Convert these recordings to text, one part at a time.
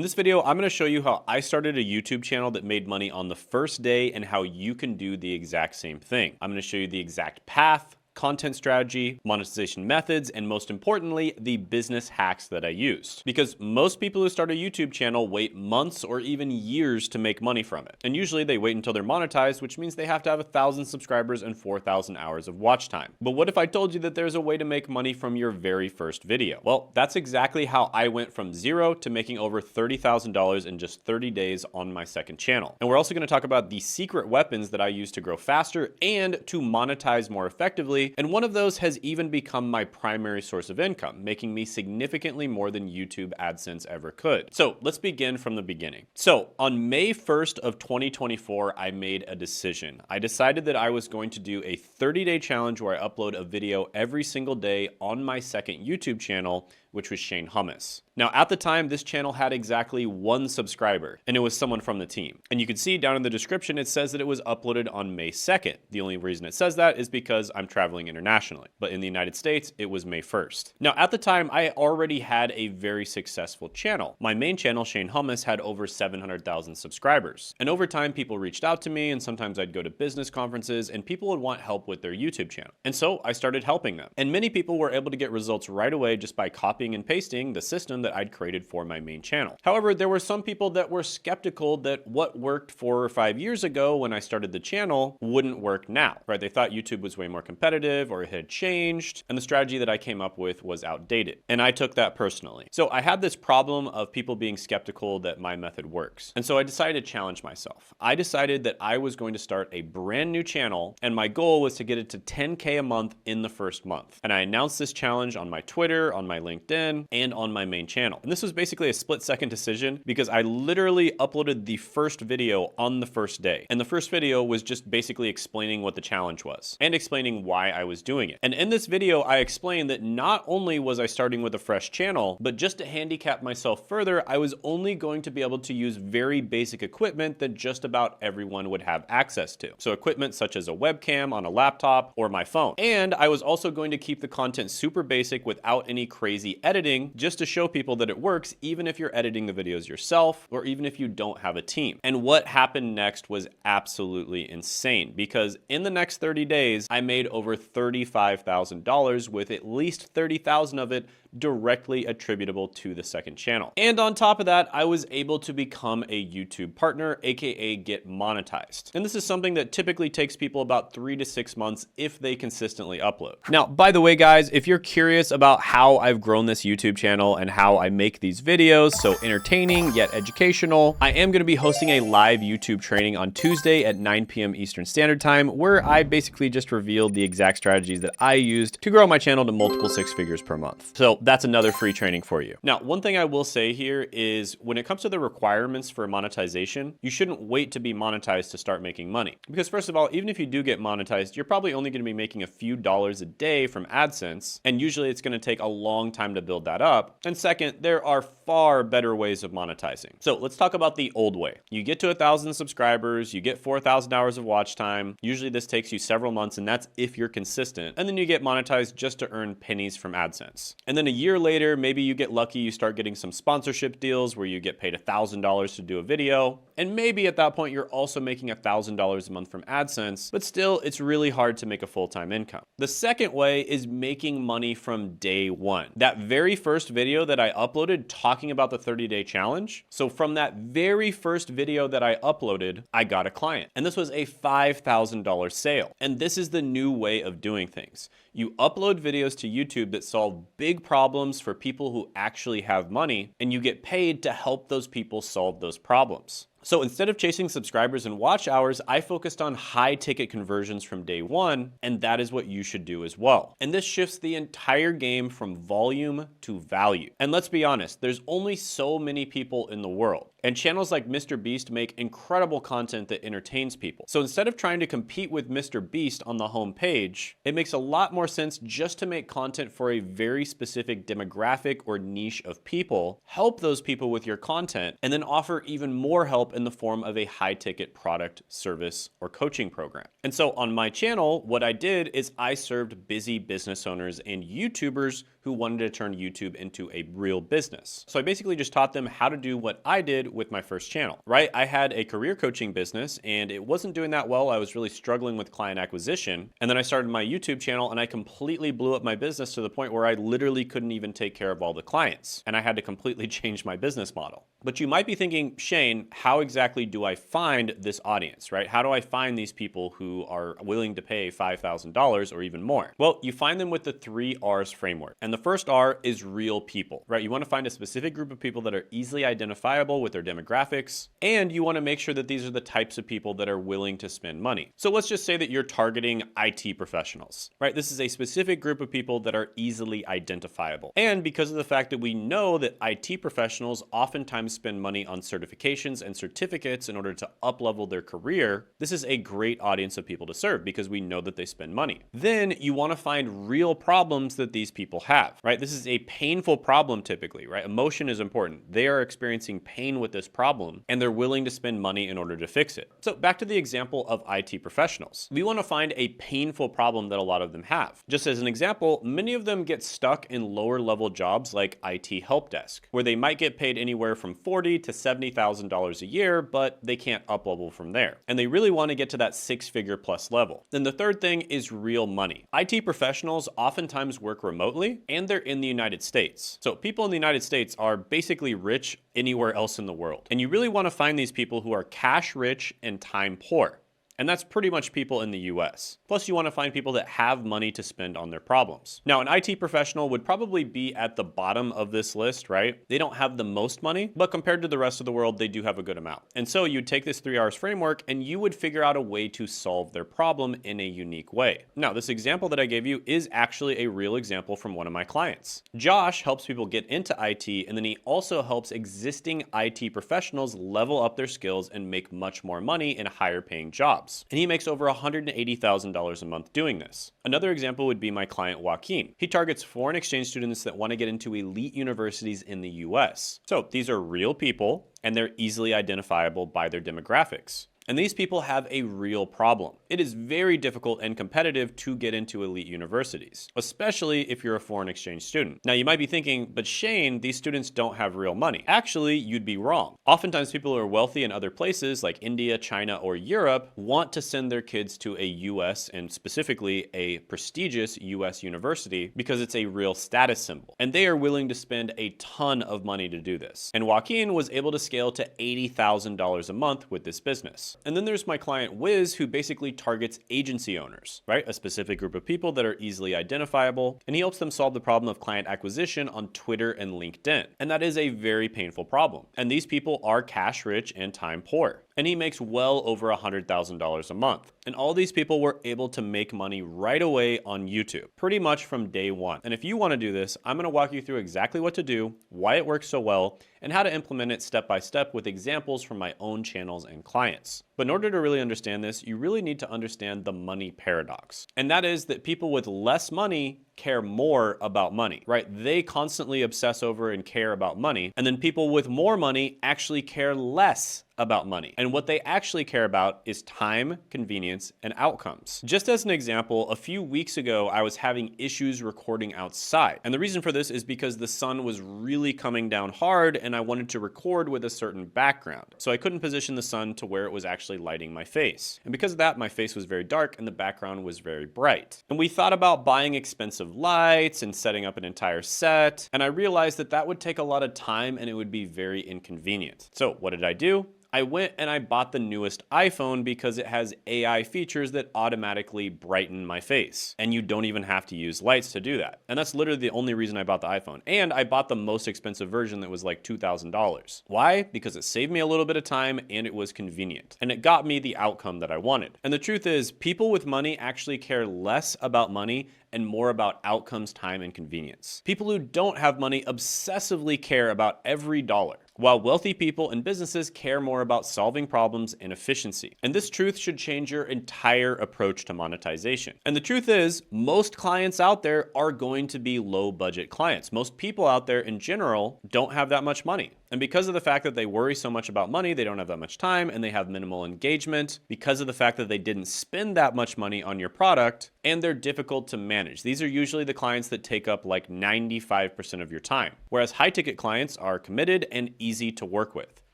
In this video, I'm going to show you how I started a YouTube channel that made money on the first day and how you can do the exact same thing. I'm going to show you the exact path, content strategy, monetization methods, and most importantly, the business hacks that I used. Because most people who start a YouTube channel wait months or even years to make money from it. And usually they wait until they're monetized, which means they have to have 1,000 subscribers and 4,000 hours of watch time. But what if I told you that there's a way to make money from your very first video? Well, that's exactly how I went from zero to making over $30,000 in just 30 days on my second channel. And we're also going to talk about the secret weapons that I use to grow faster and to monetize more effectively. And one of those has even become my primary source of income, making me significantly more than YouTube AdSense ever could. So let's begin from the beginning. So on May 1st of 2024, I made a decision. I decided that I was going to do a 30-day challenge where I upload a video every single day on my second YouTube channel, which was Shane Hummus. Now, at the time, this channel had exactly 1 subscriber, and it was someone from the team. And you can see down in the description, it says that it was uploaded on May 2nd. The only reason it says that is because I'm traveling internationally. But in the United States, it was May 1st. Now, at the time, I already had a very successful channel. My main channel, Shane Hummus, had over 700,000 subscribers. And over time, people reached out to me, and sometimes I'd go to business conferences, and people would want help with their YouTube channel. And so I started helping them. And many people were able to get results right away just by copying and pasting the system that I'd created for my main channel. However, there were some people that were skeptical that what worked 4 or 5 years ago when I started the channel wouldn't work now, right? They thought YouTube was way more competitive or it had changed, and the strategy that I came up with was outdated. And I took that personally. So I had this problem of people being skeptical that my method works. And so I decided to challenge myself. I decided that I was going to start a brand new channel, and my goal was to get it to 10K a month in the first month. And I announced this challenge on my Twitter, on my LinkedIn, and on my main channel. And this was basically a split-second decision because I literally uploaded the first video on the first day. And the first video was just basically explaining what the challenge was and explaining why I was doing it. And in this video, I explained that not only was I starting with a fresh channel, but just to handicap myself further, I was only going to be able to use very basic equipment that just about everyone would have access to. So equipment such as a webcam on a laptop or my phone. And I was also going to keep the content super basic without any crazy editing, just to show people that it works even if you're editing the videos yourself or even if you don't have a team. And what happened next was absolutely insane because in the next 30 days, I made over $35,000 with at least 30,000 of it directly attributable to the second channel. And on top of that, I was able to become a YouTube partner, aka get monetized. And this is something that typically takes people about 3 to 6 months if they consistently upload. Now, by the way, guys, if you're curious about how I've grown this YouTube channel and how I make these videos so entertaining yet educational, I am going to be hosting a live YouTube training on Tuesday at 9 p.m. Eastern Standard Time, where I basically just revealed the exact strategies that I used to grow my channel to multiple 6 figures per month. So that's another free training for you. Now, one thing I will say here is when it comes to the requirements for monetization, you shouldn't wait to be monetized to start making money. Because first of all, even if you do get monetized, you're probably only going to be making a few dollars a day from AdSense. And usually it's going to take a long time to build that up. And second, there are far better ways of monetizing. So let's talk about the old way. You get to 1,000 subscribers, you get 4,000 hours of watch time. Usually this takes you several months, and that's if you're consistent. And then you get monetized just to earn pennies from AdSense. And then a year later, maybe you get lucky, you start getting some sponsorship deals where you get paid $1,000 to do a video. And maybe at that point, you're also making $1,000 a month from AdSense, but still, it's really hard to make a full-time income. The second way is making money from day one. That very first video that I uploaded talking about the 30-day challenge. So from that very first video that I uploaded, I got a client. And this was a $5,000 sale. And this is the new way of doing things. You upload videos to YouTube that solve big problems for people who actually have money, and you get paid to help those people solve those problems. So instead of chasing subscribers and watch hours, I focused on high ticket conversions from day one, and that is what you should do as well. And this shifts the entire game from volume to value. And let's be honest, there's only so many people in the world. And channels like Mr. Beast make incredible content that entertains people. So instead of trying to compete with Mr. Beast on the home page, it makes a lot more sense just to make content for a very specific demographic or niche of people, help those people with your content, and then offer even more help help in the form of a high-ticket product, service, or coaching program. And so on my channel, what I did is I served busy business owners and YouTubers who wanted to turn YouTube into a real business. So I basically just taught them how to do what I did with my first channel, right? I had a career coaching business and it wasn't doing that well. I was really struggling with client acquisition. And then I started my YouTube channel and I completely blew up my business to the point where I literally couldn't even take care of all the clients. And I had to completely change my business model. But you might be thinking, Shane, how exactly do I find this audience, right? How do I find these people who are willing to pay $5,000 or even more? Well, you find them with the 3 R's framework. And the first R is real people, right? You want to find a specific group of people that are easily identifiable with their demographics, and you want to make sure that these are the types of people that are willing to spend money. So let's just say that you're targeting IT professionals, right? This is a specific group of people that are easily identifiable. And because of the fact that we know that IT professionals oftentimes spend money on certifications and certificates in order to up-level their career, this is a great audience of people to serve because we know that they spend money. Then you want to find real problems that these people have, right? This is a painful problem typically, right? Emotion is important. They are experiencing pain with this problem and they're willing to spend money in order to fix it. So back to the example of IT professionals. We want to find a painful problem that a lot of them have. Just as an example, many of them get stuck in lower level jobs like IT help desk, where they might get paid anywhere from $40,000 to $70,000 a year, but they can't up level from there. And they really want to get to that 6-figure plus level. Then the third thing is real money. IT professionals oftentimes work remotely and they're in the United States. So people in the United States are basically rich anywhere else in the world. And you really want to find these people who are cash rich and time poor. And that's pretty much people in the US. Plus you want to find people that have money to spend on their problems. Now, an IT professional would probably be at the bottom of this list, right? They don't have the most money, but compared to the rest of the world, they do have a good amount. And so you'd take this 3 R's framework and you would figure out a way to solve their problem in a unique way. Now, this example that I gave you is actually a real example from one of my clients. Josh helps people get into IT, and then he also helps existing IT professionals level up their skills and make much more money in higher paying jobs. And he makes over $180,000 a month doing this. Another example would be my client Joaquin. He targets foreign exchange students that want to get into elite universities in the US. So these are real people and they're easily identifiable by their demographics. And these people have a real problem. It is very difficult and competitive to get into elite universities, especially if you're a foreign exchange student. Now you might be thinking, but Shane, these students don't have real money. Actually, you'd be wrong. Oftentimes people who are wealthy in other places like India, China, or Europe want to send their kids to a US and specifically a prestigious US university because it's a real status symbol. And they are willing to spend a ton of money to do this. And Joaquin was able to scale to $80,000 a month with this business. And then there's my client Wiz, who basically targets agency owners, right? A specific group of people that are easily identifiable, and he helps them solve the problem of client acquisition on Twitter and LinkedIn. And that is a very painful problem. And these people are cash rich and time poor. And he makes well over $100,000 a month. And all these people were able to make money right away on YouTube, pretty much from day one. And if you want to do this, I'm going to walk you through exactly what to do, why it works so well, and how to implement it step by step with examples from my own channels and clients. But in order to really understand this, you really need to understand the money paradox. And that is that people with less money care more about money, right? They constantly obsess over and care about money. And then people with more money actually care less about money. And what they actually care about is time, convenience, and outcomes. Just as an example, a few weeks ago, I was having issues recording outside. And the reason for this is because the sun was really coming down hard and I wanted to record with a certain background. So I couldn't position the sun to where it was actually lighting my face. And because of that, my face was very dark and the background was very bright. And we thought about buying expensive lights and setting up an entire set. And I realized that that would take a lot of time and it would be very inconvenient. So what did I do? I went and I bought the newest iPhone because it has AI features that automatically brighten my face. And you don't even have to use lights to do that. And that's literally the only reason I bought the iPhone. And I bought the most expensive version that was like $2,000. Why? Because it saved me a little bit of time and it was convenient. And it got me the outcome that I wanted. And the truth is, people with money actually care less about money and more about outcomes, time, and convenience. People who don't have money obsessively care about every dollar, while wealthy people and businesses care more about solving problems and efficiency. And this truth should change your entire approach to monetization. And the truth is, most clients out there are going to be low budget clients. Most people out there in general don't have that much money. And because of the fact that they worry so much about money, they don't have that much time, and they have minimal engagement, because of the fact that they didn't spend that much money on your product, and they're difficult to manage. These are usually the clients that take up like 95% of your time, whereas high ticket clients are committed and easy to work with.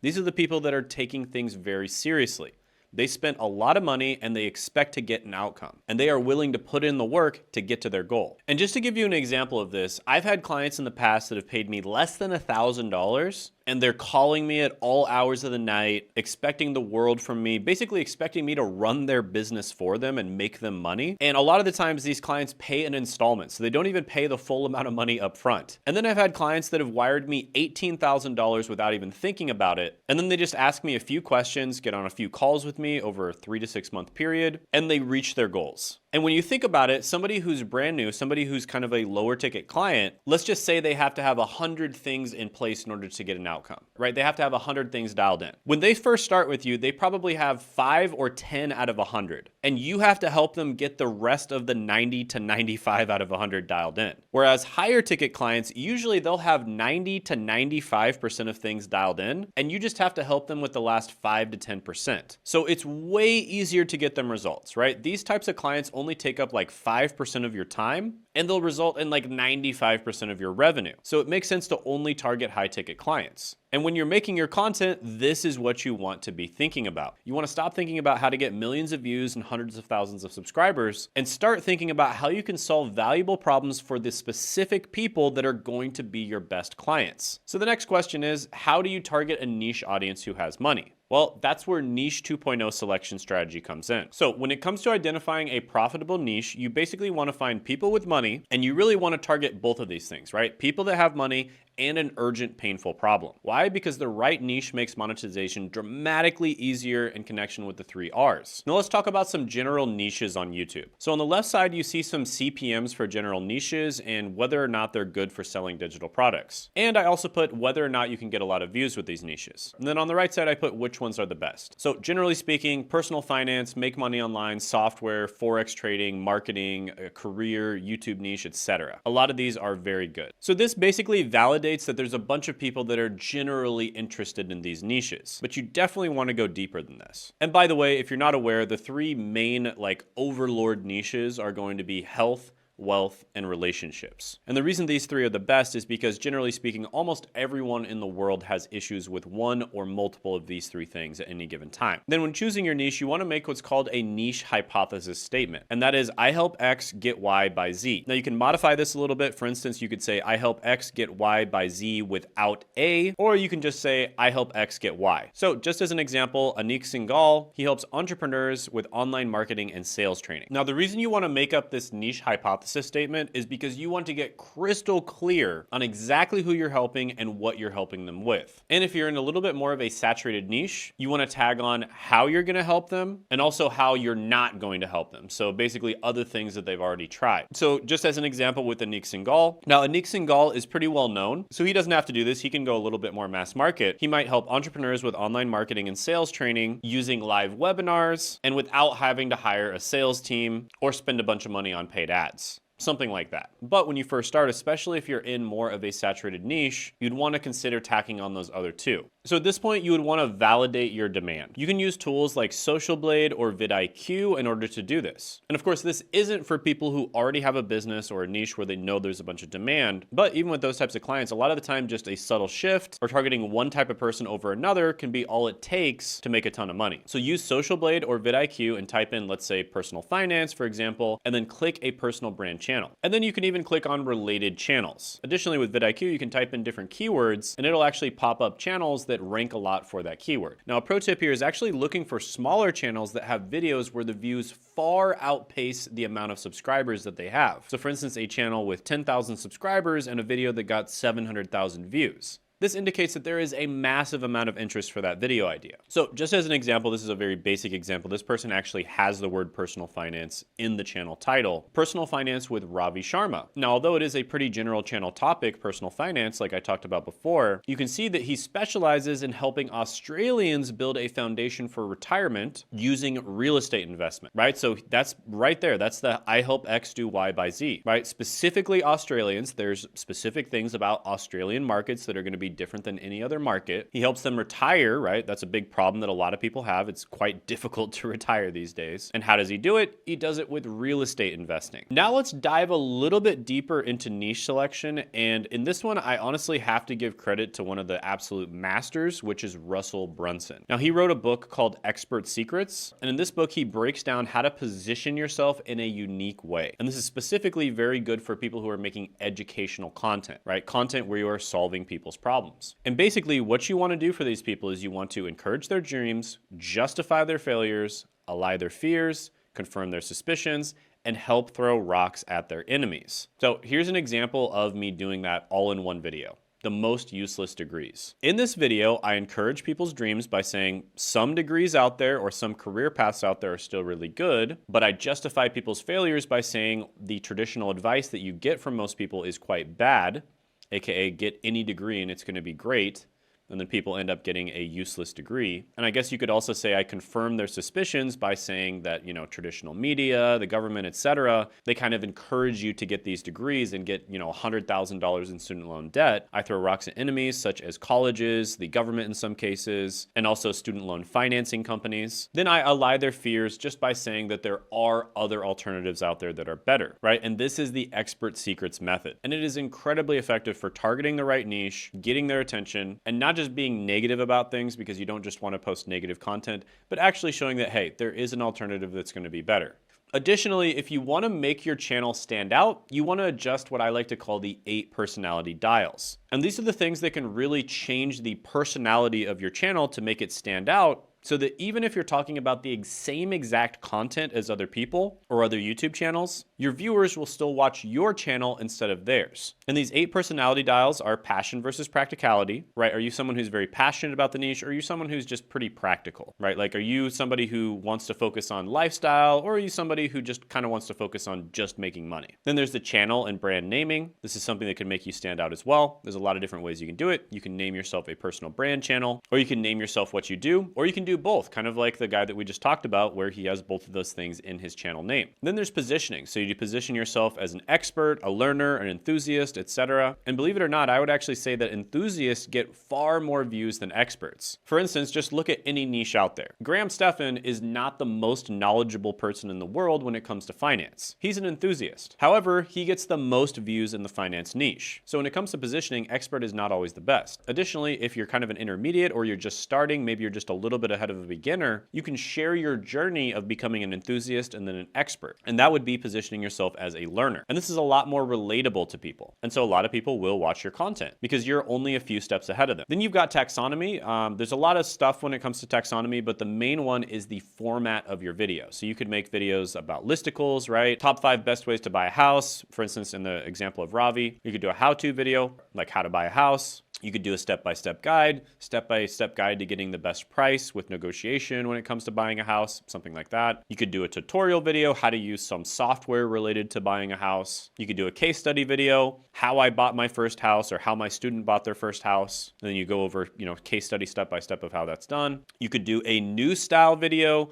These are the people that are taking things very seriously. They spent a lot of money and they expect to get an outcome, and they are willing to put in the work to get to their goal. And just to give you an example of this, I've had clients in the past that have paid me less than $1,000, and they're calling me at all hours of the night, expecting the world from me, basically expecting me to run their business for them and make them money. And a lot of the times these clients pay an installment, so they don't even pay the full amount of money up front. And then I've had clients that have wired me $18,000 without even thinking about it, and then they just ask me a few questions, get on a few calls with me over a 3 to 6 month period, and they reach their goals. And when you think about it, somebody who's brand new, somebody who's kind of a lower ticket client, let's just say they have to have 100 things in place in order to get an outcome, right? They have to have 100 things dialed in. When they first start with you, they probably have 5 or 10 out of 100, and you have to help them get the rest of the 90 to 95 out of 100 dialed in. Whereas higher ticket clients, usually they'll have 90 to 95% of things dialed in, and you just have to help them with the last 5 to 10%. So it's way easier to get them results, right? These types of clients only take up like 5% of your time, and they'll result in like 95% of your revenue. So it makes sense to only target high ticket clients. And when you're making your content, this is what you want to be thinking about. You want to stop thinking about how to get millions of views and hundreds of thousands of subscribers, and start thinking about how you can solve valuable problems for the specific people that are going to be your best clients. So the next question is, how do you target a niche audience who has money? Well, that's where niche 2.0 selection strategy comes in. So when it comes to identifying a profitable niche, you basically want to find people with money, and you really want to target both of these things, right? People that have money and an urgent, painful problem. Why? Because the right niche makes monetization dramatically easier in connection with the 3 R's. Now let's talk about some general niches on YouTube. So on the left side, you see some CPMs for general niches and whether or not they're good for selling digital products. And I also put whether or not you can get a lot of views with these niches. And then on the right side, I put which ones are the best. So generally speaking, personal finance, make money online, software, Forex trading, marketing, a career, YouTube niche, etc. A lot of these are very good. So this basically validates that there's a bunch of people that are generally interested in these niches, but you definitely want to go deeper than this. And by the way, if you're not aware, the 3 main like overlord niches are going to be health, wealth, and relationships. And the reason these 3 are the best is because generally speaking, almost everyone in the world has issues with one or multiple of these 3 things at any given time. Then when choosing your niche, you want to make what's called a niche hypothesis statement. And that is, I help X get Y by Z. Now you can modify this a little bit. For instance, you could say, I help X get Y by Z without A, or you can just say, I help X get Y. So just as an example, Anik Singhal, he helps entrepreneurs with online marketing and sales training. Now the reason you want to make up this niche hypothesis statement is because you want to get crystal clear on exactly who you're helping and what you're helping them with. And if you're in a little bit more of a saturated niche, you want to tag on how you're going to help them and also how you're not going to help them. So basically other things that they've already tried. So just as an example with Anik Singhal. Now Anik Singhal is pretty well known, so he doesn't have to do this. He can go a little bit more mass market. He might help entrepreneurs with online marketing and sales training using live webinars and without having to hire a sales team or spend a bunch of money on paid ads. Something like that. But when you first start, especially if you're in more of a saturated niche, you'd want to consider tacking on those other 2. So at this point, you would want to validate your demand. You can use tools like Social Blade or vidIQ in order to do this. And of course, this isn't for people who already have a business or a niche where they know there's a bunch of demand. But even with those types of clients, a lot of the time, just a subtle shift or targeting one type of person over another can be all it takes to make a ton of money. So use Social Blade or vidIQ and type in, let's say, personal finance, for example, and then click a personal brand channel. And then you can even click on related channels. Additionally, with vidIQ, you can type in different keywords and it'll actually pop up channels that rank a lot for that keyword. Now, a pro tip here is actually looking for smaller channels that have videos where the views far outpace the amount of subscribers that they have. So for instance, a channel with 10,000 subscribers and a video that got 700,000 views. This indicates that there is a massive amount of interest for that video idea. So just as an example, this is a very basic example. This person actually has the word personal finance in the channel title, Personal Finance with Ravi Sharma. Now, although it is a pretty general channel topic, personal finance, like I talked about before, you can see that he specializes in helping Australians build a foundation for retirement using real estate investment, right? So that's right there. That's the I help X do Y by Z, right? Specifically Australians. There's specific things about Australian markets that are going to be be different than any other market. He helps them retire, right? That's a big problem that a lot of people have. It's quite difficult to retire these days. And how does he do it? He does it with real estate investing. Now let's dive a little bit deeper into niche selection. And in this one, I honestly have to give credit to one of the absolute masters, which is Russell Brunson. Now he wrote a book called Expert Secrets. And in this book, he breaks down how to position yourself in a unique way. And this is specifically very good for people who are making educational content, right? Content where you are solving people's problems. And basically what you want to do for these people is you want to encourage their dreams, justify their failures, allay their fears, confirm their suspicions, and help throw rocks at their enemies. So here's an example of me doing that all in one video. The most useless degrees. In this video, I encourage people's dreams by saying some degrees out there or some career paths out there are still really good, but I justify people's failures by saying the traditional advice that you get from most people is quite bad, aka get any degree and it's going to be great. And then people end up getting a useless degree. And I guess you could also say I confirm their suspicions by saying that, traditional media, the government, etc., they kind of encourage you to get these degrees and get, $100,000 in student loan debt. I throw rocks at enemies such as colleges, the government in some cases, and also student loan financing companies. Then I allay their fears just by saying that there are other alternatives out there that are better, right? And this is the Expert Secrets method. And it is incredibly effective for targeting the right niche, getting their attention, and not just being negative about things because you don't just want to post negative content, but actually showing that, hey, there is an alternative that's going to be better. Additionally, if you want to make your channel stand out, you want to adjust what I like to call the 8 personality dials. And these are the things that can really change the personality of your channel to make it stand out, so that even if you're talking about the same exact content as other people or other YouTube channels, your viewers will still watch your channel instead of theirs. And these 8 personality dials are passion versus practicality, right? Are you someone who's very passionate about the niche, or are you someone who's just pretty practical, right? Like, are you somebody who wants to focus on lifestyle, or are you somebody who just kind of wants to focus on just making money? Then there's the channel and brand naming. This is something that can make you stand out as well. There's a lot of different ways you can do it. You can name yourself a personal brand channel, or you can name yourself what you do, or you can do both, kind of like the guy that we just talked about where he has both of those things in his channel name. Then there's positioning. So you position yourself as an expert, a learner, an enthusiast, etc. And believe it or not, I would actually say that enthusiasts get far more views than experts. For instance, just look at any niche out there. Graham Stephan is not the most knowledgeable person in the world when it comes to finance. He's an enthusiast. However, he gets the most views in the finance niche. So when it comes to positioning, expert is not always the best. Additionally, if you're kind of an intermediate or you're just starting, maybe you're just a little bit ahead of a beginner, you can share your journey of becoming an enthusiast and then an expert. And that would be positioning yourself as a learner. And this is a lot more relatable to people. And so a lot of people will watch your content because you're only a few steps ahead of them. Then you've got taxonomy. There's a lot of stuff when it comes to taxonomy, but the main one is the format of your video. So you could make videos about listicles, right? Top 5 best ways to buy a house. For instance, in the example of Ravi, you could do a how-to video, like how to buy a house. You could do a step-by-step guide to getting the best price with negotiation when it comes to buying a house, something like that. You could do a tutorial video, how to use some software related to buying a house. You could do a case study video, how I bought my first house or how my student bought their first house. And then you go over, case study step-by-step of how that's done. You could do a new style video,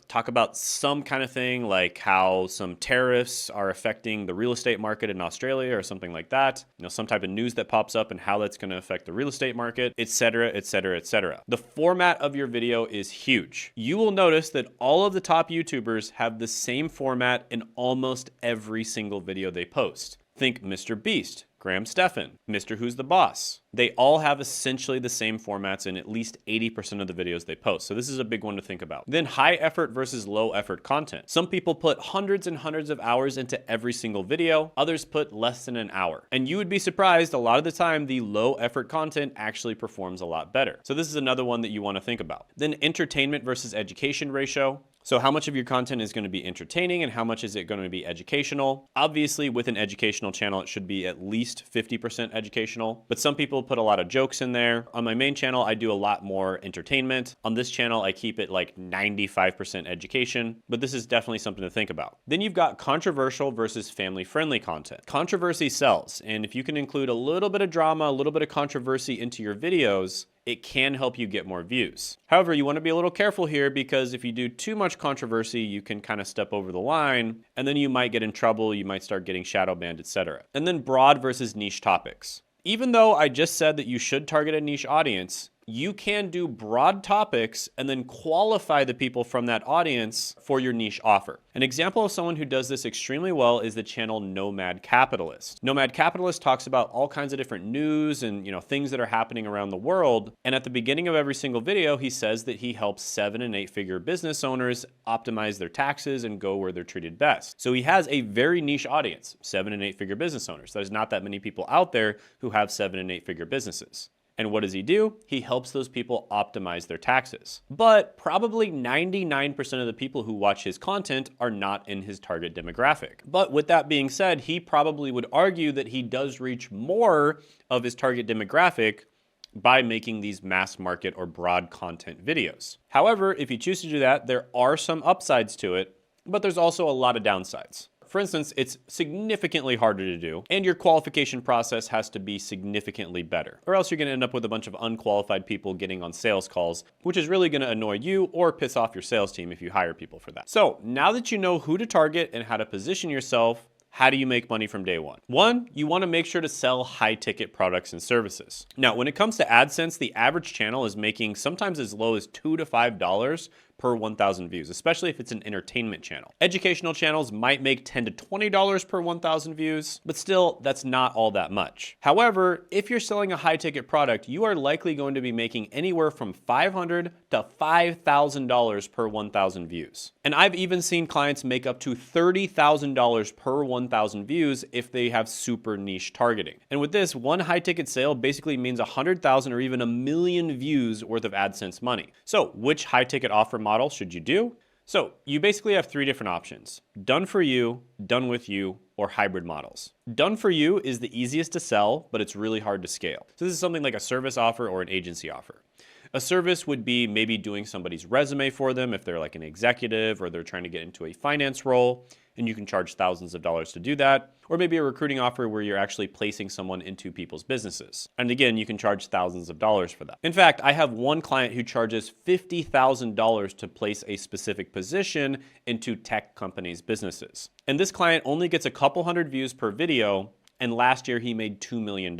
talk about some kind of thing like how some tariffs are affecting the real estate market in Australia or something like that. Some type of news that pops up and how that's going to affect the real estate market, etc., etc., etc. The format of your video is huge. You will notice that all of the top YouTubers have the same format in almost every single video they post. Think Mr. Beast, Graham Stephan, Mr. Who's the Boss. They all have essentially the same formats in at least 80% of the videos they post. So this is a big one to think about. Then high effort versus low effort content. Some people put hundreds and hundreds of hours into every single video. Others put less than an hour. And you would be surprised, a lot of the time, the low effort content actually performs a lot better. So this is another one that you want to think about. Then entertainment versus education ratio. So how much of your content is going to be entertaining and how much is it going to be educational? Obviously, with an educational channel, it should be at least 50% educational, but some people put a lot of jokes in there. On my main channel, I do a lot more entertainment. On this channel, I keep it like 95% education, but this is definitely something to think about. Then you've got controversial versus family-friendly content. Controversy sells, and if you can include a little bit of drama, a little bit of controversy into your videos, it can help you get more views. However, you want to be a little careful here because if you do too much controversy, you can kind of step over the line and then you might get in trouble, you might start getting shadow banned, etc. And then broad versus niche topics. Even though I just said that you should target a niche audience, you can do broad topics and then qualify the people from that audience for your niche offer. An example of someone who does this extremely well is the channel Nomad Capitalist. Nomad Capitalist talks about all kinds of different news and things that are happening around the world. And at the beginning of every single video, he says that he helps 7- and 8-figure business owners optimize their taxes and go where they're treated best. So he has a very niche audience, 7- and 8-figure business owners. There's not that many people out there who have 7- and 8-figure businesses. And what does he do? He helps those people optimize their taxes. But probably 99% of the people who watch his content are not in his target demographic. But with that being said, he probably would argue that he does reach more of his target demographic by making these mass market or broad content videos. However, if you choose to do that, there are some upsides to it, but there's also a lot of downsides. For instance, it's significantly harder to do, and your qualification process has to be significantly better, or else you're going to end up with a bunch of unqualified people getting on sales calls, which is really going to annoy you or piss off your sales team if you hire people for that. So now that you know who to target and how to position yourself, how do you make money from day one? One, you want to make sure to sell high-ticket products and services. Now, when it comes to AdSense, the average channel is making sometimes as low as $2 to $5 per 1,000 views, especially if it's an entertainment channel. Educational channels might make $10 to $20 per 1,000 views, but still, that's not all that much. However, if you're selling a high-ticket product, you are likely going to be making anywhere from $500 to $5,000 per 1,000 views. And I've even seen clients make up to $30,000 per 1,000 views if they have super niche targeting. And with this, one high-ticket sale basically means 100,000 or even 1 million views worth of AdSense money. So which high-ticket offer model should you do? So you basically have 3 different options: done for you, done with you, or hybrid models. Done for you is the easiest to sell, but it's really hard to scale. So this is something like a service offer or an agency offer. A service would be maybe doing somebody's resume for them if they're like an executive or they're trying to get into a finance role, and you can charge thousands of dollars to do that. Or maybe a recruiting offer where you're actually placing someone into people's businesses. And again, you can charge thousands of dollars for that. In fact, I have one client who charges $50,000 to place a specific position into tech companies' businesses. And this client only gets a couple hundred views per video, and last year he made $2 million.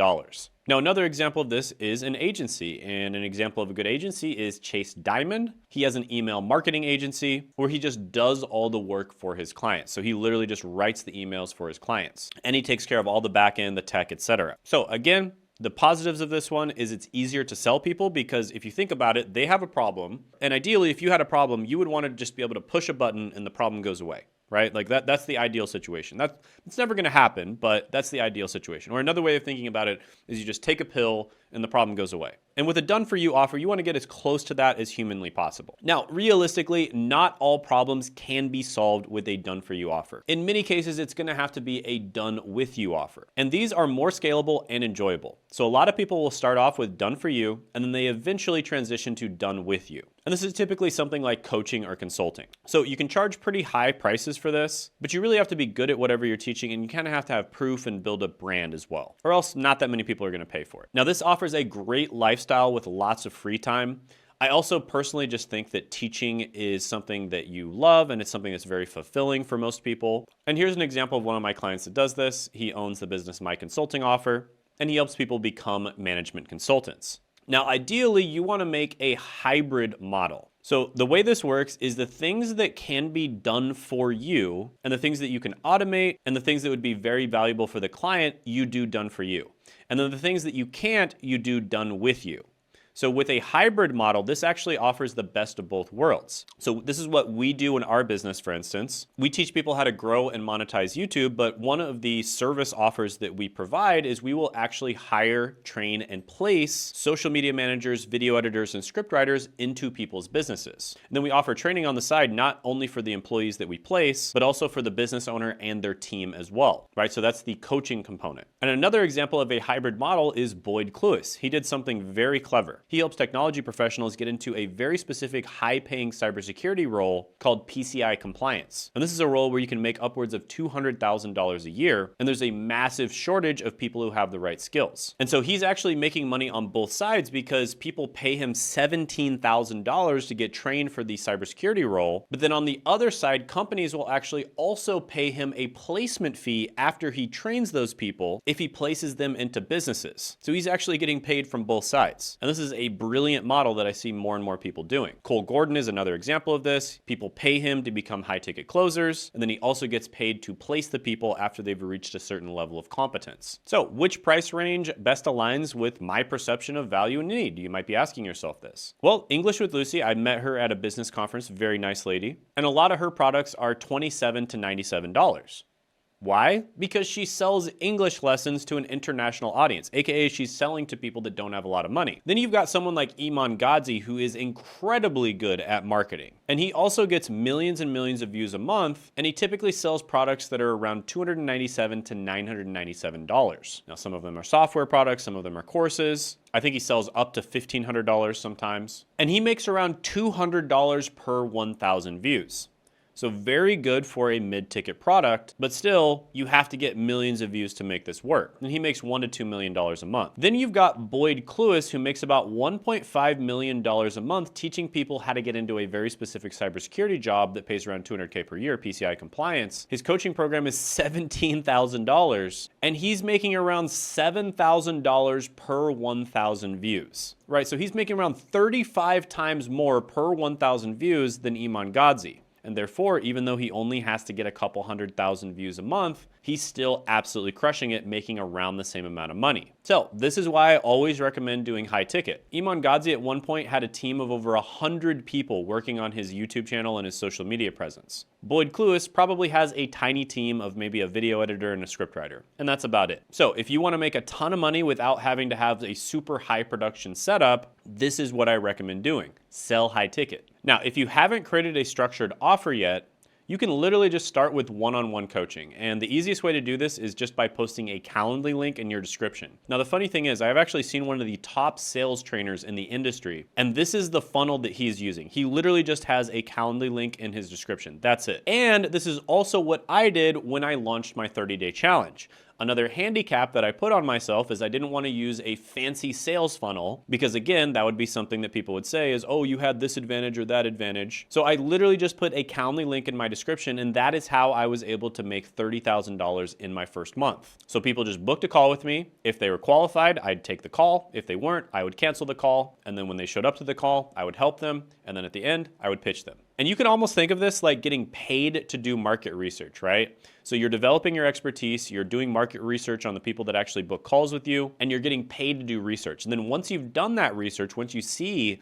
Now, another example of this is an agency, and an example of a good agency is Chase Diamond. He has an email marketing agency where he just does all the work for his clients. So he literally just writes the emails for his clients, and he takes care of all the back end, the tech, etc. So again, the positives of this one is it's easier to sell people because if you think about it, they have a problem. And ideally, if you had a problem, you would want to just be able to push a button and the problem goes away, right? Like that's the ideal situation. It's never going to happen, but that's the ideal situation. Or another way of thinking about it is you just take a pill and the problem goes away. And with a done for you offer, you want to get as close to that as humanly possible. Now, realistically, not all problems can be solved with a done for you offer. In many cases, it's going to have to be a done with you offer. And these are more scalable and enjoyable. So a lot of people will start off with done for you, and then they eventually transition to done with you. And this is typically something like coaching or consulting. So you can charge pretty high prices for this, but you really have to be good at whatever you're teaching, and you kind of have to have proof and build a brand as well, or else not that many people are going to pay for it. Now, this offers a great lifestyle with lots of free time. I also personally just think that teaching is something that you love, and it's something that's very fulfilling for most people. And here's an example of one of my clients that does this. He owns the business My Consulting Offer, and he helps people become management consultants. Now, ideally, you want to make a hybrid model. So the way this works is the things that can be done for you and the things that you can automate and the things that would be very valuable for the client, you do done for you. And then the things that you can't, you do done with you. So with a hybrid model, this actually offers the best of both worlds. So this is what we do in our business, for instance. We teach people how to grow and monetize YouTube, but one of the service offers that we provide is we will actually hire, train, and place social media managers, video editors, and scriptwriters into people's businesses. And then we offer training on the side, not only for the employees that we place, but also for the business owner and their team as well, right? So that's the coaching component. And another example of a hybrid model is Boyd Cluess. He did something very clever. He helps technology professionals get into a very specific high-paying cybersecurity role called PCI compliance. And this is a role where you can make upwards of $200,000 a year, and there's a massive shortage of people who have the right skills. And so he's actually making money on both sides because people pay him $17,000 to get trained for the cybersecurity role, but then on the other side, companies will actually also pay him a placement fee after he trains those people if he places them into businesses. So he's actually getting paid from both sides. And this is a brilliant model that I see more and more people doing. Cole Gordon is another example of this. People pay him to become high-ticket closers, and then he also gets paid to place the people after they've reached a certain level of competence. So which price range best aligns with my perception of value and need? You might be asking yourself this. Well, English with Lucy, I met her at a business conference, very nice lady, and a lot of her products are $27 to $97. Why? Because she sells English lessons to an international audience, aka she's selling to people that don't have a lot of money. Then you've got someone like Iman Gadzhi, who is incredibly good at marketing. And he also gets millions and millions of views a month, and he typically sells products that are around $297 to $997. Now, some of them are software products, some of them are courses. I think he sells up to $1,500 sometimes. And he makes around $200 per 1,000 views. So very good for a mid-ticket product, but still, you have to get millions of views to make this work. And he makes $1 to $2 million a month. Then you've got Boyd Cluess, who makes about $1.5 million a month teaching people how to get into a very specific cybersecurity job that pays around $200K per year, PCI compliance. His coaching program is $17,000, and he's making around $7,000 per 1,000 views. Right, so he's making around 35 times more per 1,000 views than Iman Gadzhi. And therefore, even though he only has to get a couple 100,000 views a month, he's still absolutely crushing it, making around the same amount of money. So this is why I always recommend doing high ticket. Iman Gadzhi at one point had a team of over 100 people working on his YouTube channel and his social media presence. Boyd Cluess probably has a tiny team of maybe a video editor and a scriptwriter, and that's about it. So if you want to make a ton of money without having to have a super high production setup, this is what I recommend doing. Sell high ticket. Now, if you haven't created a structured offer yet, you can literally just start with one-on-one coaching. And the easiest way to do this is just by posting a Calendly link in your description. Now, the funny thing is, I've actually seen one of the top sales trainers in the industry, and this is the funnel that he's using. He literally just has a Calendly link in his description. That's it. And this is also what I did when I launched my 30-day challenge. Another handicap that I put on myself is I didn't want to use a fancy sales funnel because, again, that would be something that people would say is, oh, you had this advantage or that advantage. So I literally just put a Calendly link in my description, and that is how I was able to make $30,000 in my first month. So people just booked a call with me. If they were qualified, I'd take the call. If they weren't, I would cancel the call. And then when they showed up to the call, I would help them. And then at the end, I would pitch them. And you can almost think of this like getting paid to do market research, right? So you're developing your expertise, you're doing market research on the people that actually book calls with you, and you're getting paid to do research. And then once you've done that research, once you see,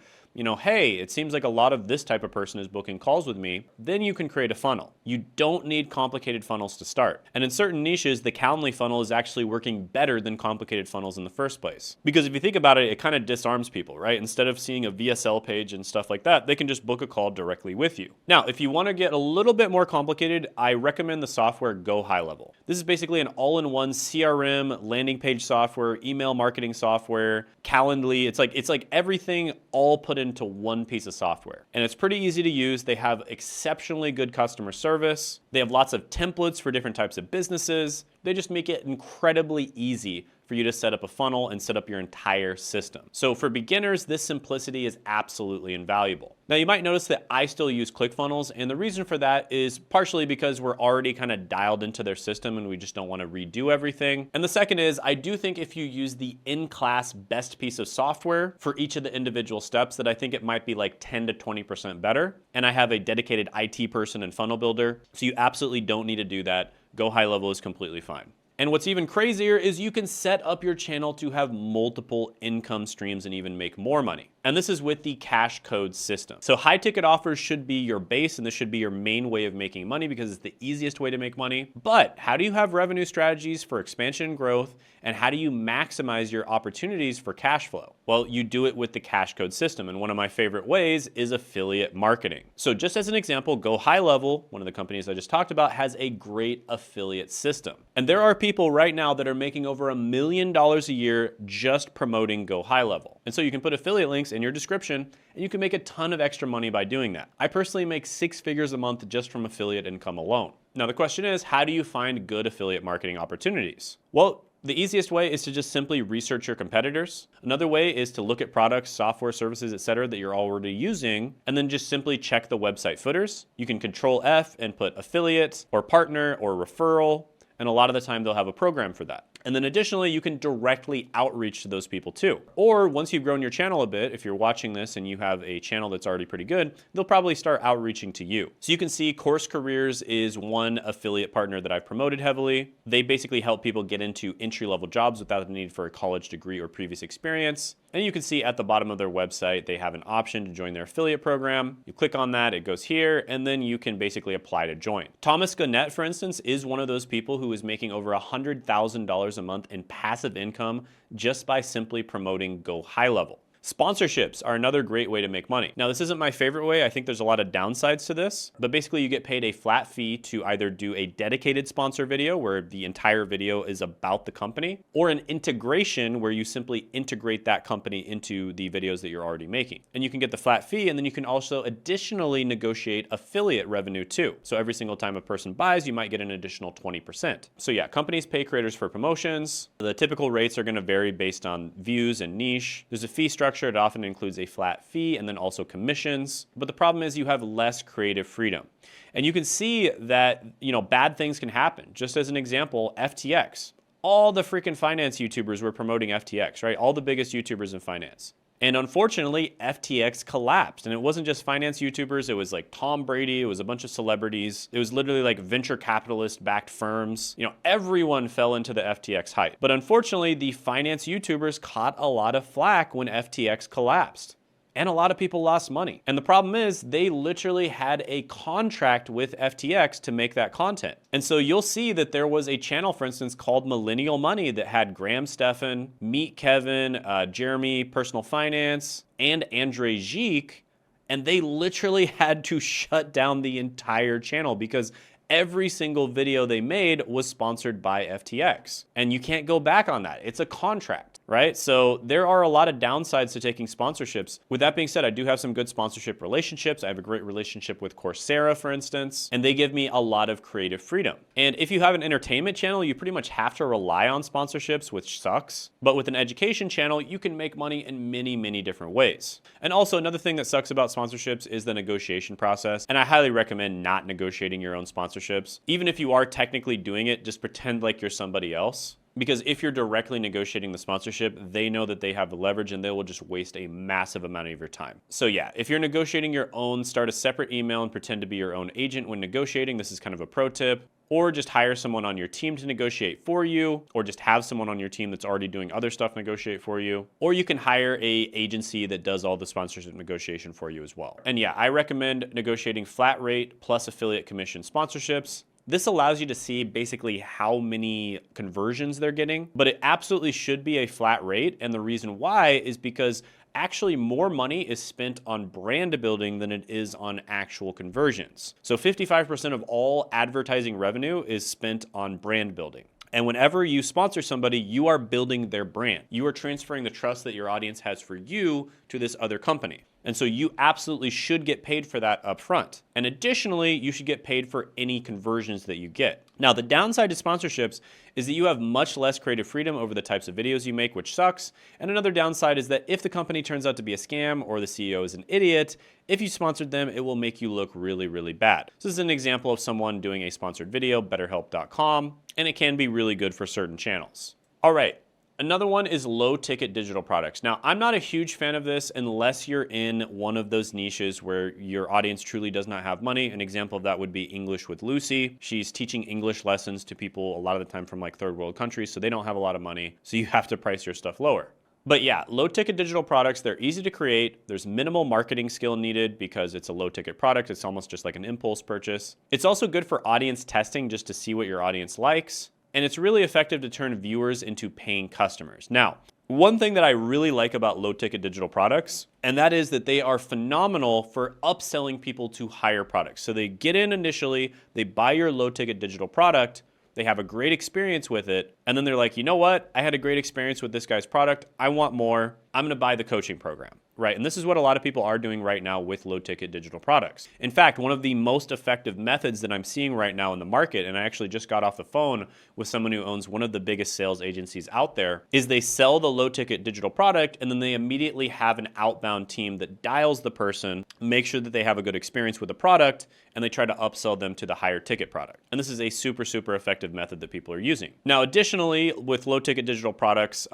hey, it seems like a lot of this type of person is booking calls with me, then you can create a funnel. You don't need complicated funnels to start. And in certain niches, the Calendly funnel is actually working better than complicated funnels in the first place. Because if you think about it, it kind of disarms people, right? Instead of seeing a VSL page and stuff like that, they can just book a call directly with you. Now, if you want to get a little bit more complicated, I recommend the software Go High Level. This is basically an all-in-one CRM, landing page software, email marketing software, Calendly. It's like everything all put into one piece of software. And it's pretty easy to use. They have exceptionally good customer service. They have lots of templates for different types of businesses. They just make it incredibly easy for you to set up a funnel and set up your entire system. So for beginners, this simplicity is absolutely invaluable. Now you might notice that I still use ClickFunnels, and the reason for that is partially because we're already kind of dialed into their system and we just don't want to redo everything. And the second is, I do think if you use the in-class best piece of software for each of the individual steps, that I think it might be like 10 to 20% better. And I have a dedicated IT person and funnel builder, so you absolutely don't need to do that. Go High Level is completely fine. And what's even crazier is you can set up your channel to have multiple income streams and even make more money. And this is with the cash code system. So high ticket offers should be your base, and this should be your main way of making money because it's the easiest way to make money. But how do you have revenue strategies for expansion and growth? And how do you maximize your opportunities for cash flow? Well, you do it with the cash code system. And one of my favorite ways is affiliate marketing. So just as an example, Go High Level, one of the companies I just talked about, has a great affiliate system. And there are people right now that are making over $1 million a year just promoting Go High Level. And so you can put affiliate links in your description and you can make a ton of extra money by doing that. I personally make 6 figures a month just from affiliate income alone. Now the question is, how do you find good affiliate marketing opportunities? Well, the easiest way is to just simply research your competitors. Another way is to look at products, software, services, etc. that you're already using, and then just simply check the website footers. You can Control F and put affiliate or partner or referral, and a lot of the time they'll have a program for that. And then additionally, you can directly outreach to those people too. Or once you've grown your channel a bit, if you're watching this and you have a channel that's already pretty good, they'll probably start outreaching to you. So you can see Course Careers is one affiliate partner that I've promoted heavily. They basically help people get into entry-level jobs without the need for a college degree or previous experience. And you can see at the bottom of their website, they have an option to join their affiliate program. You click on that, it goes here, and then you can basically apply to join. Thomas Gannett, for instance, is one of those people who is making over $100,000 a month in passive income just by simply promoting Go High Level. Sponsorships are another great way to make money. Now, this isn't my favorite way. I think there's a lot of downsides to this, but basically you get paid a flat fee to either do a dedicated sponsor video where the entire video is about the company, or an integration where you simply integrate that company into the videos that you're already making. And you can get the flat fee, and then you can also additionally negotiate affiliate revenue too. So every single time a person buys, you might get an additional 20%. So yeah, companies pay creators for promotions. The typical rates are gonna vary based on views and niche. There's a fee structure. It often includes a flat fee and then also commissions. But the problem is you have less creative freedom. And you can see that, bad things can happen. Just as an example, FTX. All the freaking finance YouTubers were promoting FTX, right? All the biggest YouTubers in finance. And unfortunately, FTX collapsed. And it wasn't just finance YouTubers. It was like Tom Brady. It was a bunch of celebrities. It was literally like venture capitalist-backed firms. Everyone fell into the FTX hype. But unfortunately, the finance YouTubers caught a lot of flack when FTX collapsed. And a lot of people lost money. And the problem is they literally had a contract with FTX to make that content. And so you'll see that there was a channel, for instance, called Millennial Money that had Graham Stephan, Meet Kevin, Jeremy, Personal Finance, and Andre Geek. And they literally had to shut down the entire channel because every single video they made was sponsored by FTX. And you can't go back on that. It's a contract, right? So there are a lot of downsides to taking sponsorships. With that being said, I do have some good sponsorship relationships. I have a great relationship with Coursera, for instance, and they give me a lot of creative freedom. And if you have an entertainment channel, you pretty much have to rely on sponsorships, which sucks. But with an education channel, you can make money in many, many different ways. And also another thing that sucks about sponsorships is the negotiation process. And I highly recommend not negotiating your own sponsorships. Even if you are technically doing it, just pretend like you're somebody else. Because if you're directly negotiating the sponsorship, they know that they have the leverage and they will just waste a massive amount of your time. So yeah, if you're negotiating your own, start a separate email and pretend to be your own agent when negotiating. This is kind of a pro tip. Or just hire someone on your team to negotiate for you, or just have someone on your team that's already doing other stuff negotiate for you. Or you can hire an agency that does all the sponsorship negotiation for you as well. And yeah, I recommend negotiating flat rate plus affiliate commission sponsorships. This allows you to see basically how many conversions they're getting, but it absolutely should be a flat rate. And the reason why is because actually more money is spent on brand building than it is on actual conversions. So 55% of all advertising revenue is spent on brand building. And whenever you sponsor somebody, you are building their brand. You are transferring the trust that your audience has for you to this other company. And so you absolutely should get paid for that up front. And additionally, you should get paid for any conversions that you get. Now, the downside to sponsorships is that you have much less creative freedom over the types of videos you make, which sucks. And another downside is that if the company turns out to be a scam or the CEO is an idiot, if you sponsored them, it will make you look really, really bad. So this is an example of someone doing a sponsored video, betterhelp.com, and it can be really good for certain channels. All right. Another one is low ticket digital products. Now, I'm not a huge fan of this unless you're in one of those niches where your audience truly does not have money. An example of that would be English with Lucy. She's teaching English lessons to people a lot of the time from like third world countries, so they don't have a lot of money. So you have to price your stuff lower. But yeah, low ticket digital products, they're easy to create. There's minimal marketing skill needed because it's a low ticket product. It's almost just like an impulse purchase. It's also good for audience testing just to see what your audience likes. And it's really effective to turn viewers into paying customers. Now, one thing that I really like about low ticket digital products, and that is that they are phenomenal for upselling people to higher products. So they get in initially, they buy your low ticket digital product, they have a great experience with it, and then they're like, you know what? I had a great experience with this guy's product. I want more. I'm gonna buy the coaching program, right? And this is what a lot of people are doing right now with low ticket digital products. In fact, one of the most effective methods that I'm seeing right now in the market, and I actually just got off the phone with someone who owns one of the biggest sales agencies out there, is they sell the low ticket digital product and then they immediately have an outbound team that dials the person, make sure that they have a good experience with the product, and they try to upsell them to the higher ticket product. And this is a super, super effective method that people are using. Now, additionally, with low ticket digital products,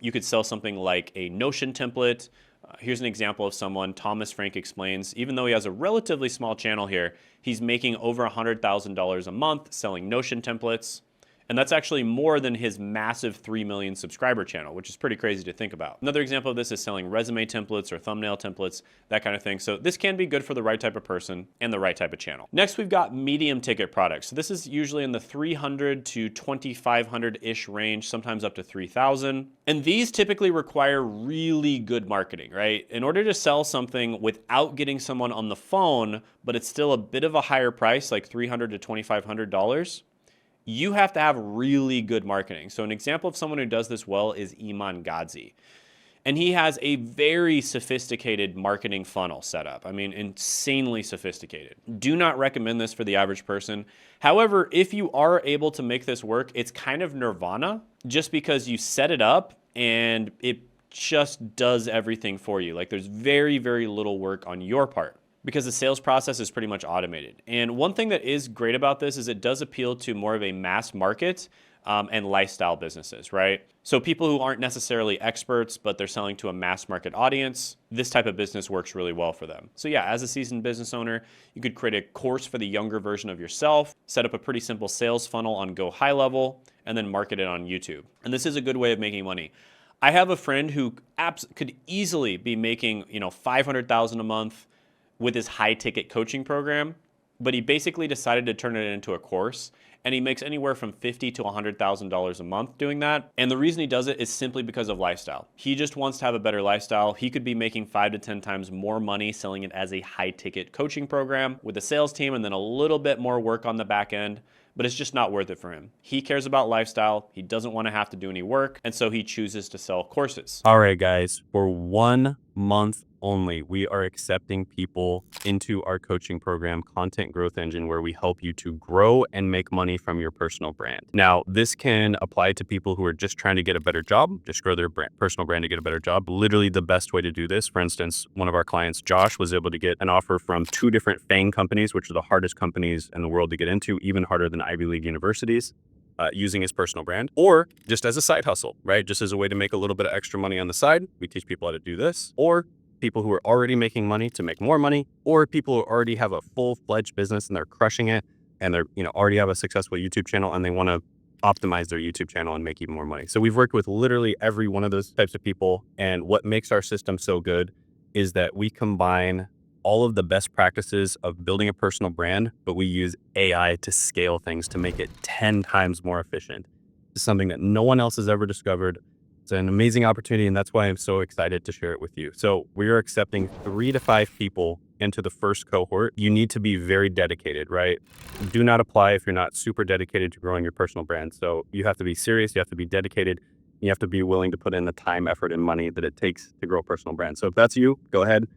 you could sell something like a Notion template. Here's an example of someone, Thomas Frank explains, even though he has a relatively small channel here, he's making over $100,000 a month selling Notion templates. And that's actually more than his massive 3 million subscriber channel, which is pretty crazy to think about. Another example of this is selling resume templates or thumbnail templates, that kind of thing. So this can be good for the right type of person and the right type of channel. Next, we've got medium ticket products. So this is usually in the 300 to 2,500-ish range, sometimes up to 3,000. And these typically require really good marketing, right? In order to sell something without getting someone on the phone, but it's still a bit of a higher price, like $300 to $2,500, you have to have really good marketing. So an example of someone who does this well is Iman Gadzhi. And he has a very sophisticated marketing funnel set up. I mean, insanely sophisticated. Do not recommend this for the average person. However, if you are able to make this work, it's kind of nirvana just because you set it up and it just does everything for you. Like there's very, very little work on your part, because the sales process is pretty much automated. And one thing that is great about this is it does appeal to more of a mass market and lifestyle businesses, right? So people who aren't necessarily experts, but they're selling to a mass market audience, this type of business works really well for them. So yeah, as a seasoned business owner, you could create a course for the younger version of yourself, set up a pretty simple sales funnel on Go High Level, and then market it on YouTube. And this is a good way of making money. I have a friend who could easily be making, $500,000 a month with his high ticket coaching program, but he basically decided to turn it into a course, and he makes anywhere from $50,000 to $100,000 a month doing that. And the reason he does it is simply because of lifestyle. He just wants to have a better lifestyle. He could be making 5 to 10 times more money selling it as a high ticket coaching program with a sales team and then a little bit more work on the back end, but it's just not worth it for him. He cares about lifestyle. He doesn't want to have to do any work, and so he chooses to sell courses. All right, guys, for 1 month only, we are accepting people into our coaching program, Content Growth Engine, where we help you to grow and make money from your personal brand. Now, this can apply to people who are just trying to get a better job, just grow their personal brand to get a better job. Literally the best way to do this. For instance, one of our clients, Josh, was able to get an offer from 2 different FANG companies, which are the hardest companies in the world to get into, even harder than Ivy League universities. Using his personal brand, or just as a side hustle, right? Just as a way to make a little bit of extra money on the side. We teach people how to do this, or people who are already making money to make more money, or people who already have a full-fledged business and they're crushing it, and they're already have a successful YouTube channel and they want to optimize their YouTube channel and make even more money. So we've worked with literally every one of those types of people, and what makes our system so good is that we combine all of the best practices of building a personal brand, but we use AI to scale things to make it 10 times more efficient. It's something that no one else has ever discovered. It's an amazing opportunity, and that's why I'm so excited to share it with you. So we are accepting 3 to 5 people into the first cohort. You need to be very dedicated, right? Do not apply if you're not super dedicated to growing your personal brand. So you have to be serious, you have to be dedicated, you have to be willing to put in the time, effort, and money that it takes to grow a personal brand. So if that's you, go ahead,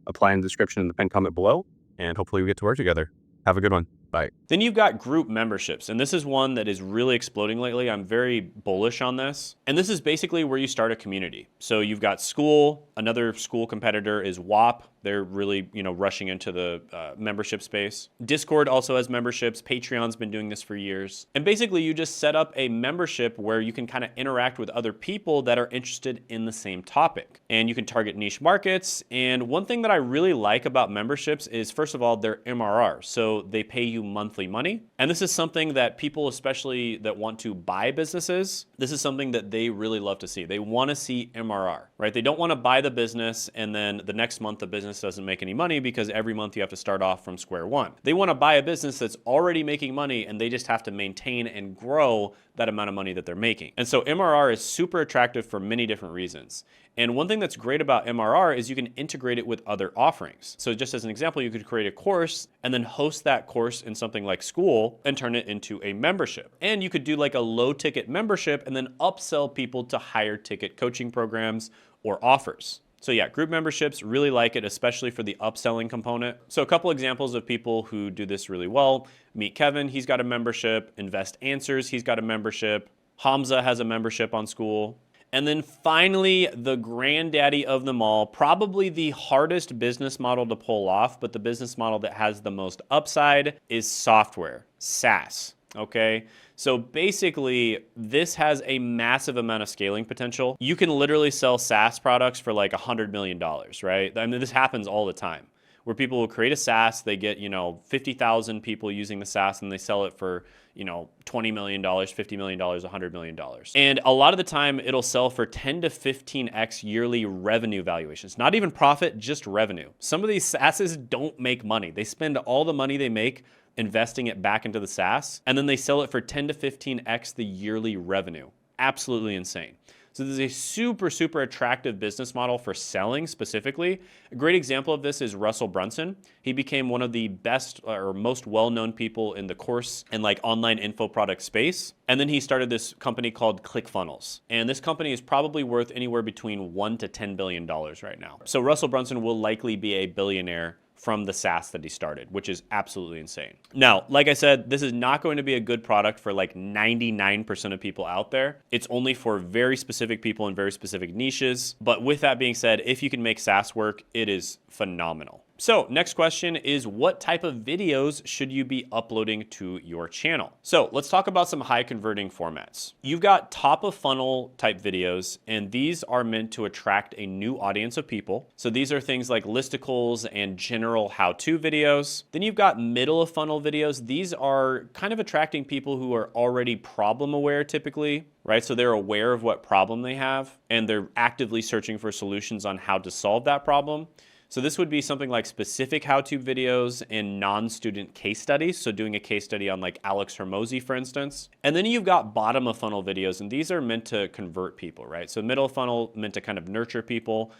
apply in the description in the pinned comment below, and hopefully we get to work together. Have a good one. Bye. Then you've got group memberships, and this is one that is really exploding lately. I'm very bullish on this. And this is basically where you start a community. So you've got school, another school competitor is WAP. They're really, rushing into the membership space. Discord also has memberships. Patreon's been doing this for years. And basically, you just set up a membership where you can kind of interact with other people that are interested in the same topic. And you can target niche markets. And one thing that I really like about memberships is, first of all, they're MRR. So they pay you monthly money. And this is something that people, especially that want to buy businesses, this is something that they really love to see. They want to see MRR, right? They don't want to buy the business and then the next month the business doesn't make any money because every month you have to start off from square one. They want to buy a business that's already making money and they just have to maintain and grow that amount of money that they're making. And so MRR is super attractive for many different reasons. And one thing that's great about MRR is you can integrate it with other offerings. So just as an example, you could create a course and then host that course in something like School and turn it into a membership. And you could do like a low ticket membership and then upsell people to higher ticket coaching programs or offers. So yeah, group memberships, really like it, especially for the upselling component. So a couple examples of people who do this really well. Meet Kevin, he's got a membership. Invest Answers, he's got a membership. Hamza has a membership on School. And then finally, the granddaddy of them all, probably the hardest business model to pull off, but the business model that has the most upside is software, SaaS, okay? So basically, this has a massive amount of scaling potential. You can literally sell SaaS products for like $100 million, right? I mean, this happens all the time, where people will create a SaaS, they get, 50,000 people using the SaaS and they sell it for, $20 million, $50 million, $100 million. And a lot of the time it'll sell for 10 to 15x yearly revenue valuations, not even profit, just revenue. Some of these SaaSes don't make money. They spend all the money they make investing it back into the SaaS, and then they sell it for 10 to 15x the yearly revenue. Absolutely insane. So this is a super, super attractive business model for selling specifically. A great example of this is Russell Brunson. He became one of the best or most well-known people in the course and like online info product space. And then he started this company called ClickFunnels. And this company is probably worth anywhere between $1 to $10 billion right now. So Russell Brunson will likely be a billionaire from the SaaS that he started, which is absolutely insane. Now, like I said, this is not going to be a good product for like 99% of people out there. It's only for very specific people in very specific niches. But with that being said, if you can make SaaS work, it is phenomenal. So next question is, what type of videos should you be uploading to your channel? So let's talk about some high converting formats. You've got top of funnel type videos, and these are meant to attract a new audience of people. So these are things like listicles and general how-to videos. Then you've got middle of funnel videos. These are kind of attracting people who are already problem aware typically, right? So they're aware of what problem they have, and they're actively searching for solutions on how to solve that problem. So this would be something like specific how-to videos and non-student case studies. So doing a case study on like Alex Hormozy, for instance. And then you've got bottom of funnel videos, and these are meant to convert people, right? So middle of funnel meant to kind of nurture people.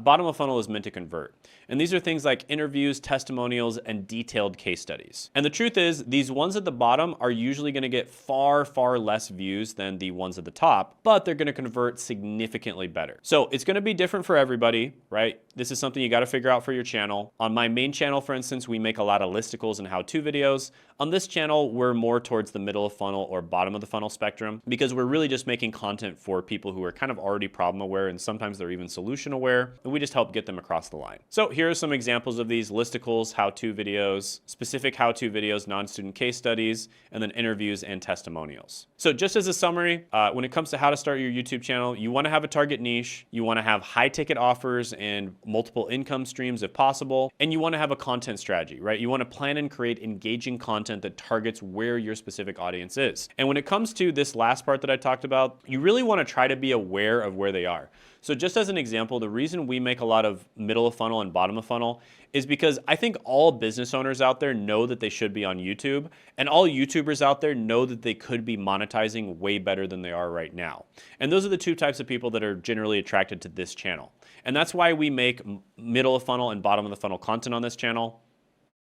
Bottom of funnel is meant to convert. And these are things like interviews, testimonials, and detailed case studies. And the truth is, these ones at the bottom are usually going to get far, far less views than the ones at the top, but they're going to convert significantly better. So it's going to be different for everybody, right? This is something you got to figure out for your channel. On my main channel, for instance, we make a lot of listicles and how-to videos. On this channel, we're more towards the middle of funnel or bottom of the funnel spectrum because we're really just making content for people who are kind of already problem aware, and sometimes they're even solution aware, and we just help get them across the line. So here are some examples of these: listicles, how-to videos, specific how-to videos, non-student case studies, and then interviews and testimonials. So just as a summary, when it comes to how to start your YouTube channel, you want to have a target niche, you want to have high ticket offers and multiple income streams if possible, and you want to have a content strategy, right? You want to plan and create engaging content that targets where your specific audience is. And when it comes to this last part that I talked about, you really want to try to be aware of where they are. So just as an example, the reason we make a lot of middle of funnel and bottom of funnel is because I think all business owners out there know that they should be on YouTube, and all YouTubers out there know that they could be monetizing way better than they are right now. And those are the two types of people that are generally attracted to this channel. And that's why we make middle of funnel and bottom of the funnel content on this channel,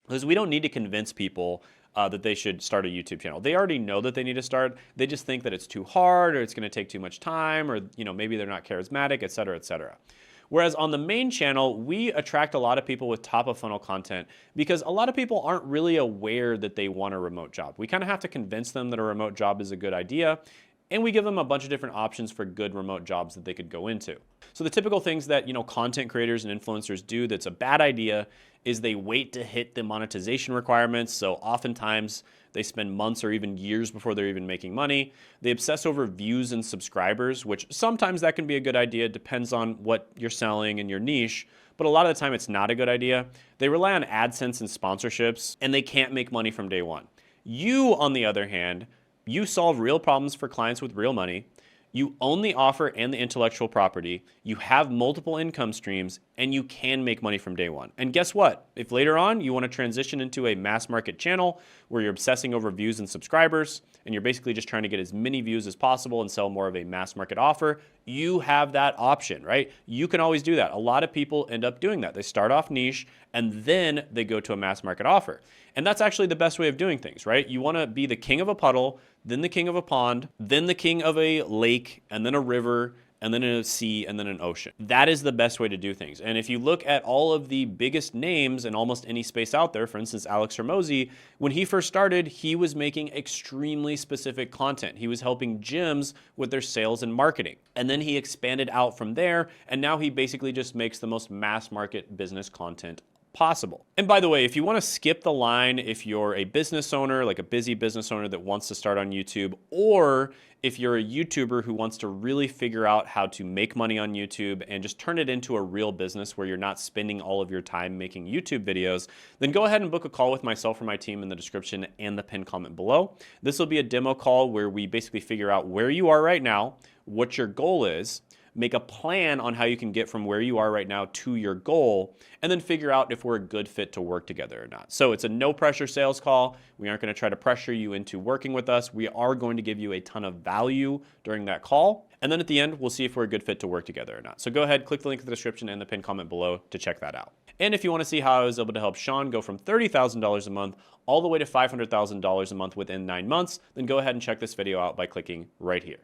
because we don't need to convince people that they should start a YouTube channel. They already know that they need to start. They just think that it's too hard, or it's going to take too much time, or maybe they're not charismatic, et cetera, et cetera. Whereas on the main channel, we attract a lot of people with top of funnel content because a lot of people aren't really aware that they want a remote job. We kind of have to convince them that a remote job is a good idea. And we give them a bunch of different options for good remote jobs that they could go into. So the typical things that, content creators and influencers do that's a bad idea is they wait to hit the monetization requirements. So oftentimes they spend months or even years before they're even making money. They obsess over views and subscribers, which sometimes that can be a good idea. It depends on what you're selling and your niche. But a lot of the time it's not a good idea. They rely on AdSense and sponsorships, and they can't make money from day one. You, on the other hand, you solve real problems for clients with real money. You own the offer and the intellectual property. You have multiple income streams, and you can make money from day one. And guess what? If later on you want to transition into a mass market channel where you're obsessing over views and subscribers, and you're basically just trying to get as many views as possible and sell more of a mass market offer, you have that option, right? You can always do that. A lot of people end up doing that. They start off niche and then they go to a mass market offer. And that's actually the best way of doing things, right? You want to be the king of a puddle, then the king of a pond, then the king of a lake, and then a river, and then a sea, and then an ocean. That is the best way to do things. And if you look at all of the biggest names in almost any space out there, for instance, Alex Hormozi, when he first started, he was making extremely specific content. He was helping gyms with their sales and marketing. And then he expanded out from there, and now he basically just makes the most mass market business content possible. And by the way, if you want to skip the line, if you're a business owner, like a busy business owner that wants to start on YouTube, or if you're a YouTuber who wants to really figure out how to make money on YouTube and just turn it into a real business where you're not spending all of your time making YouTube videos, then go ahead and book a call with myself or my team in the description and the pinned comment below. This will be a demo call where we basically figure out where you are right now, what your goal is, make a plan on how you can get from where you are right now to your goal, and then figure out if we're a good fit to work together or not. So it's a no pressure sales call. We aren't going to try to pressure you into working with us. We are going to give you a ton of value during that call. And then at the end, we'll see if we're a good fit to work together or not. So go ahead, click the link in the description and the pinned comment below to check that out. And if you want to see how I was able to help Sean go from $30,000 a month all the way to $500,000 a month within 9 months, then go ahead and check this video out by clicking right here.